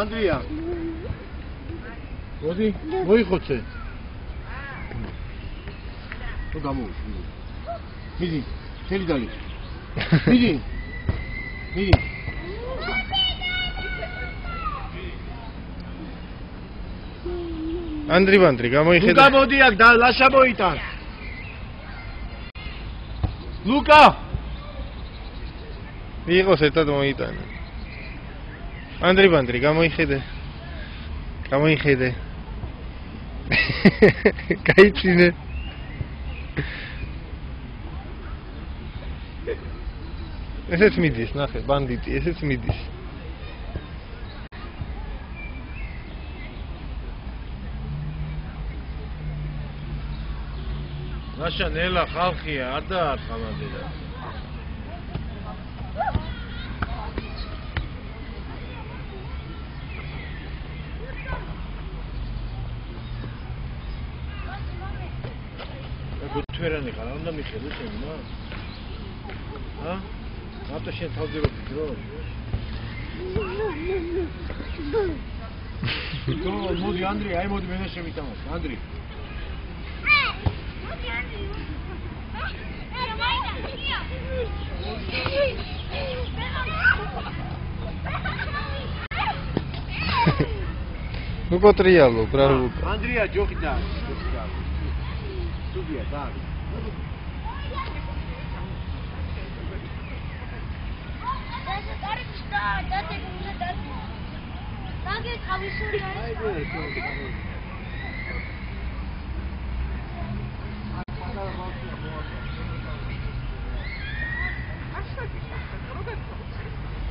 Andrea. Მოდი, მოიხოცე. თუ გამოუშვი. მიდი, შენი დალი. მიდი. მიდი. ანდრი ვანდრი, გამოიხედა. ლუკა მოდი აქ და ლაშა მოიტან. ლუკა! იყოს ერთად მოიტანა. ანდრი ვანდრი, გამოიხედე. გამოიხედე. გაიცინე. ესეც მიდის, ნახე, ბანდიტი, ესეც მიდის. ლაშა ნელა ხალხია, არ დაარხა მანდელა. გუთვერანი ხარ, არ უნდა მიხედო შენ, მა? ჰა? რატო შენ თავზე რო ფიქრო? მოდი ანდრი, აი მოდი მე შემიტამას, ანდრი. Ну потрясало, правда. Андрея, джохи да. Судья, да. That's